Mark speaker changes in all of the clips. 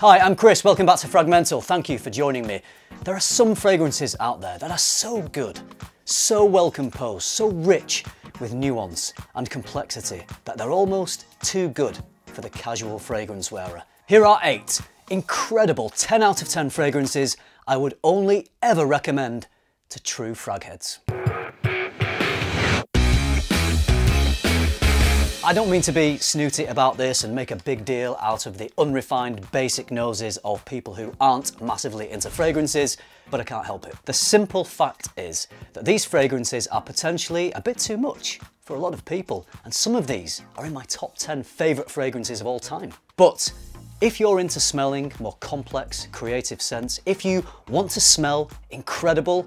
Speaker 1: Hi, I'm Chris, welcome back to FRAG-MENTAL. Thank you for joining me. There are some fragrances out there that are so good, so well composed, so rich with nuance and complexity that they're almost too good for the casual fragrance wearer. Here are 8 incredible 10 out of 10 fragrances I would only ever recommend to true frag heads. I don't mean to be snooty about this and make a big deal out of the unrefined basic noses of people who aren't massively into fragrances, but I can't help it. The simple fact is that these fragrances are potentially a bit too much for a lot of people, and some of these are in my top 10 favourite fragrances of all time. But if you're into smelling more complex, creative scents, if you want to smell incredible,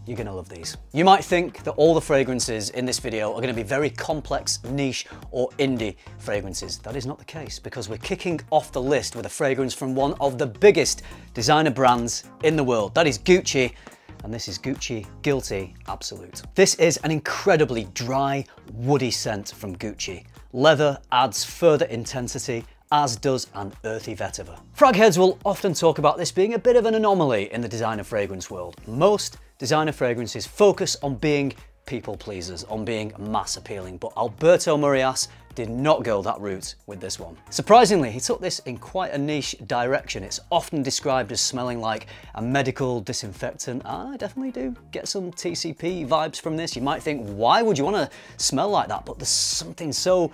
Speaker 1: you're gonna love these. You might think that all the fragrances in this video are gonna be very complex, niche, or indie fragrances. That is not the case, because we're kicking off the list with a fragrance from one of the biggest designer brands in the world. That is Gucci, and this is Gucci Guilty Absolute. This is an incredibly dry, woody scent from Gucci. Leather adds further intensity, as does an earthy vetiver. Frag heads will often talk about this being a bit of an anomaly in the designer fragrance world. Most designer fragrances focus on being people pleasers, on being mass appealing, but Alberto Morillas did not go that route with this one. Surprisingly, he took this in quite a niche direction. It's often described as smelling like a medical disinfectant. I definitely do get some TCP vibes from this. You might think, why would you want to smell like that? But there's something so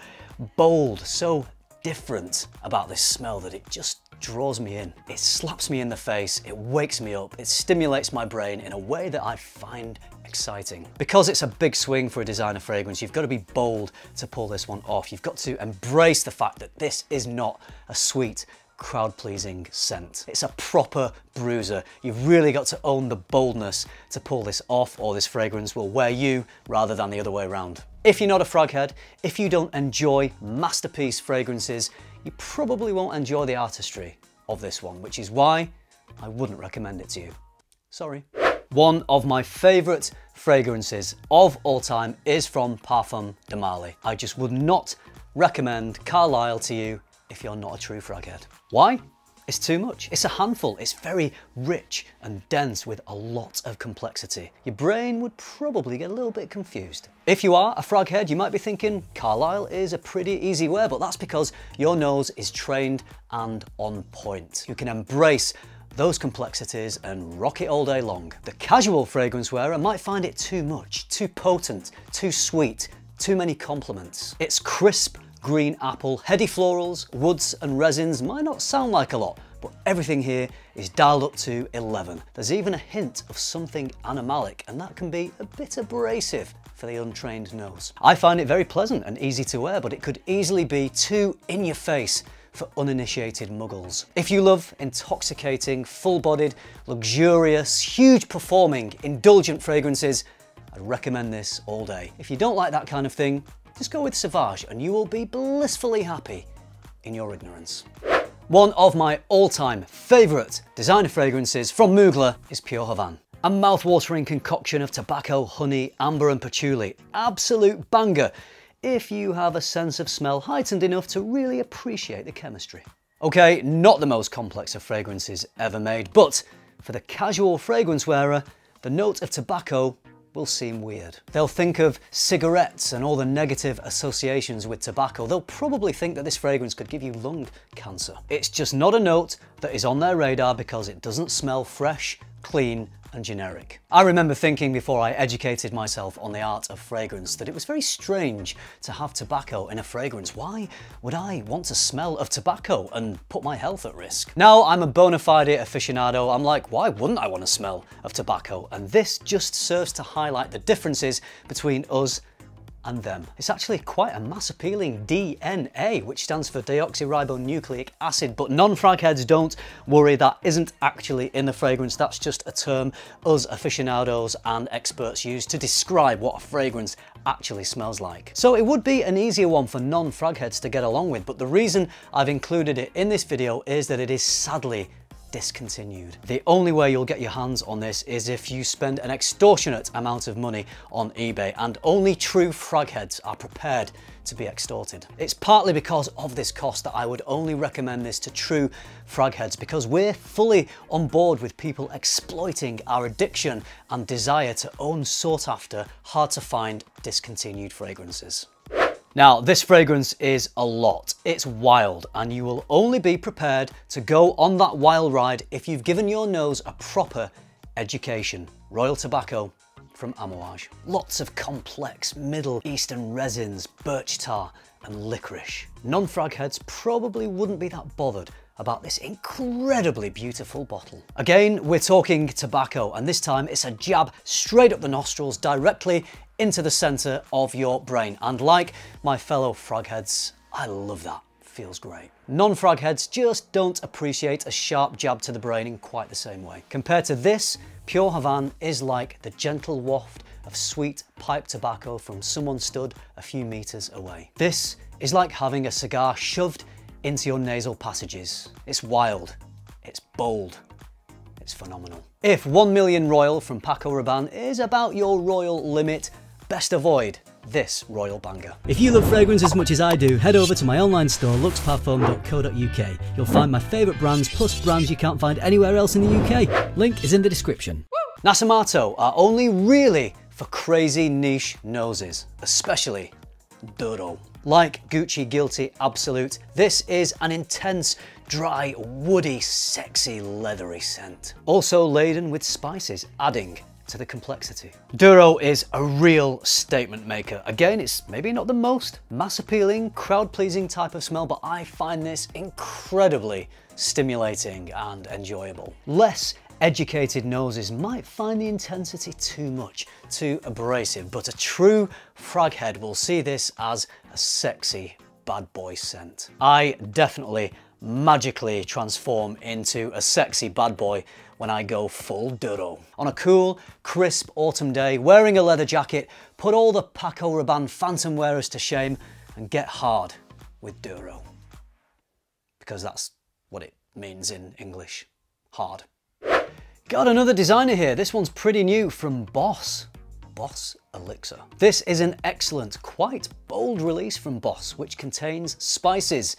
Speaker 1: bold, so different about this smell that it just draws me in. It slaps me in the face, it wakes me up, it stimulates my brain in a way that I find exciting. Because it's a big swing for a designer fragrance, you've got to be bold to pull this one off. You've got to embrace the fact that this is not a sweet, crowd-pleasing scent. It's a proper bruiser. You've really got to own the boldness to pull this off, or this fragrance will wear you rather than the other way around. If you're not a frag head, if you don't enjoy masterpiece fragrances, you probably won't enjoy the artistry of this one, which is why I wouldn't recommend it to you. Sorry. One of my favourite fragrances of all time is from Parfum de Marly. I just would not recommend Carlile to you if you're not a true frag head. Why? It's too much. It's a handful. It's very rich and dense with a lot of complexity. Your brain would probably get a little bit confused. If you are a frag head, you might be thinking Carlile is a pretty easy wear, but that's because your nose is trained and on point. You can embrace those complexities and rock it all day long. The casual fragrance wearer might find it too much, too potent, too sweet, too many compliments. It's crisp, green apple, heady florals, woods and resins might not sound like a lot, but everything here is dialed up to 11. There's even a hint of something animalic, and that can be a bit abrasive for the untrained nose. I find it very pleasant and easy to wear, but it could easily be too in your face for uninitiated muggles. If you love intoxicating, full-bodied, luxurious, huge performing, indulgent fragrances, I'd recommend this all day. If you don't like that kind of thing, just go with Sauvage and you will be blissfully happy in your ignorance. One of my all-time favourite designer fragrances from Mugler is Purehavan. A mouth-watering concoction of tobacco, honey, amber and patchouli. Absolute banger if you have a sense of smell heightened enough to really appreciate the chemistry. Okay, not the most complex of fragrances ever made, but for the casual fragrance wearer, the note of tobacco will seem weird. They'll think of cigarettes and all the negative associations with tobacco. They'll probably think that this fragrance could give you lung cancer. It's just not a note that is on their radar because it doesn't smell fresh, clean and generic. I remember thinking before I educated myself on the art of fragrance that it was very strange to have tobacco in a fragrance. Why would I want to smell of tobacco and put my health at risk? Now I'm a bona fide aficionado, I'm like, why wouldn't I want to smell of tobacco? And this just serves to highlight the differences between us and them. It's actually quite a mass appealing DNA, which stands for deoxyribonucleic acid, but non-frag heads don't worry, that isn't actually in the fragrance. That's just a term us aficionados and experts use to describe what a fragrance actually smells like. So it would be an easier one for non-frag heads to get along with, but the reason I've included it in this video is that it is sadly discontinued. The only way you'll get your hands on this is if you spend an extortionate amount of money on eBay, and only true frag heads are prepared to be extorted. It's partly because of this cost that I would only recommend this to true frag heads, because we're fully on board with people exploiting our addiction and desire to own sought after, hard to find, discontinued fragrances. Now, this fragrance is a lot. It's wild, and you will only be prepared to go on that wild ride if you've given your nose a proper education. Royal Tobacco from Amouage. Lots of complex Middle Eastern resins, birch tar and licorice. Non-frag heads probably wouldn't be that bothered about this incredibly beautiful bottle. Again, we're talking tobacco, and this time it's a jab straight up the nostrils, directly into the center of your brain. And like my fellow frag heads, I love that. Feels great. Non-frag heads just don't appreciate a sharp jab to the brain in quite the same way. Compared to this, Purehavan is like the gentle waft of sweet pipe tobacco from someone stood a few meters away. This is like having a cigar shoved into your nasal passages. It's wild, it's bold, it's phenomenal. If 1 million Royal from Paco Rabanne is about your royal limit, best avoid this royal banger. If you love fragrance as much as I do, head over to my online store luxparfum.co.uk. You'll find my favourite brands plus brands you can't find anywhere else in the UK. Link is in the description. Nasomatto are only really for crazy niche noses, especially Duro. Like Gucci Guilty Absolute, this is an intense, dry, woody, sexy, leathery scent. Also laden with spices, adding to the complexity. Duro is a real statement maker. Again, it's maybe not the most mass appealing, crowd pleasing type of smell, but I find this incredibly stimulating and enjoyable. Less educated noses might find the intensity too much, too abrasive, but a true frag head will see this as a sexy bad boy scent. I definitely magically transform into a sexy bad boy when I go full Duro. On a cool, crisp autumn day, wearing a leather jacket, put all the Paco Rabanne phantom wearers to shame and get hard with Duro. Because that's what it means in English, hard. Got another designer here. This one's pretty new from Boss Elixir. This is an excellent, quite bold release from Boss, which contains spices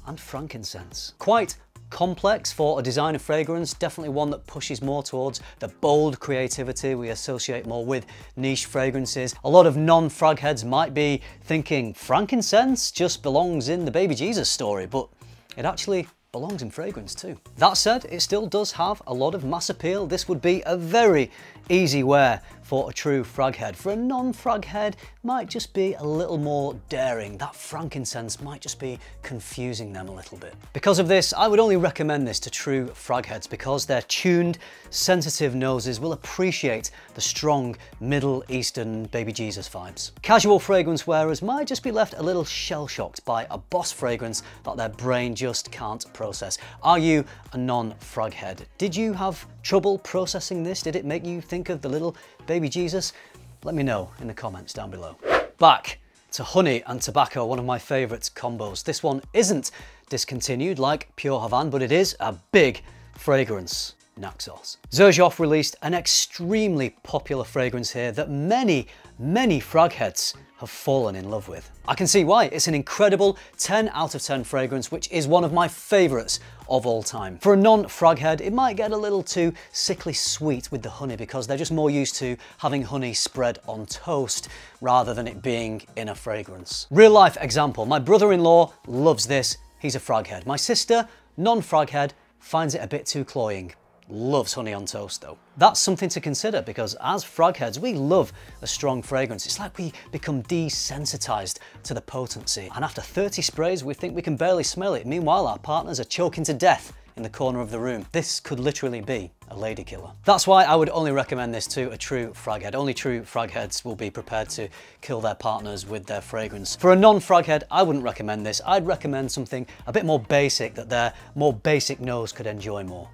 Speaker 1: and frankincense. Quite complex for a designer fragrance, definitely one that pushes more towards the bold creativity we associate more with niche fragrances. A lot of non-frag heads might be thinking frankincense just belongs in the Baby Jesus story, but it actually belongs in fragrance too. That said, it still does have a lot of mass appeal. This would be a very easy wear for a true frag head. For a non-frag head, might just be a little more daring. That frankincense might just be confusing them a little bit. Because of this, I would only recommend this to true frag heads, because their tuned, sensitive noses will appreciate the strong Middle Eastern Baby Jesus vibes. Casual fragrance wearers might just be left a little shell-shocked by a Boss fragrance that their brain just can't process. Are you a non-frag head? Did you have trouble processing this? Did it make you think of the little Baby Jesus? Let me know in the comments down below. Back to honey and tobacco, one of my favourite combos. This one isn't discontinued like Purehavan, but it is a big fragrance. Naxos. Xerjoff released an extremely popular fragrance here that many frag heads have fallen in love with. I can see why. It's an incredible 10 out of 10 fragrance, which is one of my favourites of all time. For a non-frag head, it might get a little too sickly sweet with the honey, because they're just more used to having honey spread on toast rather than it being in a fragrance. Real life example, my brother-in-law loves this. He's a frag head. My sister, non-frag head, finds it a bit too cloying. Loves honey on toast though. That's something to consider, because as frag heads, we love a strong fragrance. It's like we become desensitized to the potency, and after 30 sprays we think we can barely smell it. Meanwhile, our partners are choking to death in the corner of the room. This could literally be a lady killer. That's why I would only recommend this to a true frag head. Only true frag heads will be prepared to kill their partners with their fragrance. For a non-frag head, I wouldn't recommend this. I'd recommend something a bit more basic that their more basic nose could enjoy more.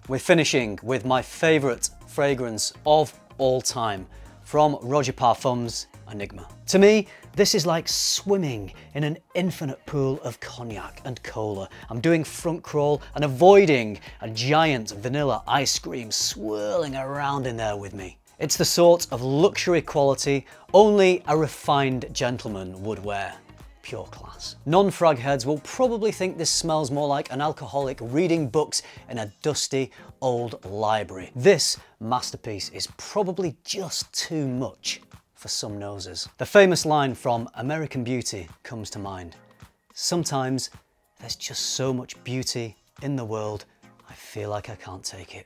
Speaker 1: We're finishing with my favourite fragrance of all time from Roger Parfum's Enigma. To me, This is like swimming in an infinite pool of cognac and cola. I'm doing front crawl and avoiding a giant vanilla ice cream swirling around in there with me. It's the sort of luxury quality only a refined gentleman would wear. Pure class. Non-frag heads will probably think this smells more like an alcoholic reading books in a dusty old library. This masterpiece is probably just too much for some noses. The famous line from American Beauty comes to mind. Sometimes there's just so much beauty in the world, I feel like I can't take it.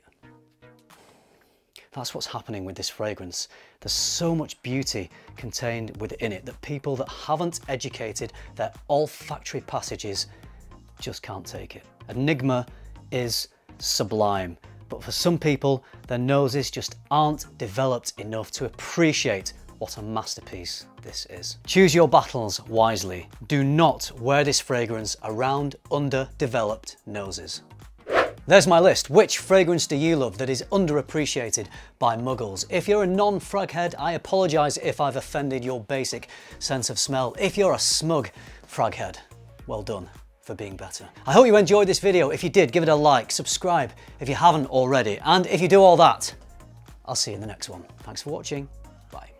Speaker 1: That's what's happening with this fragrance. There's so much beauty contained within it that people that haven't educated their olfactory passages just can't take it. Enigma is sublime, but for some people, their noses just aren't developed enough to appreciate what a masterpiece this is. Choose your battles wisely. Do not wear this fragrance around underdeveloped noses. There's my list. Which fragrance do you love that is underappreciated by muggles? If you're a non-frag head, I apologise if I've offended your basic sense of smell. If you're a smug frag head, well done for being better. I hope you enjoyed this video. If you did, give it a like, subscribe if you haven't already, and if you do all that, I'll see you in the next one. Thanks for watching. Bye.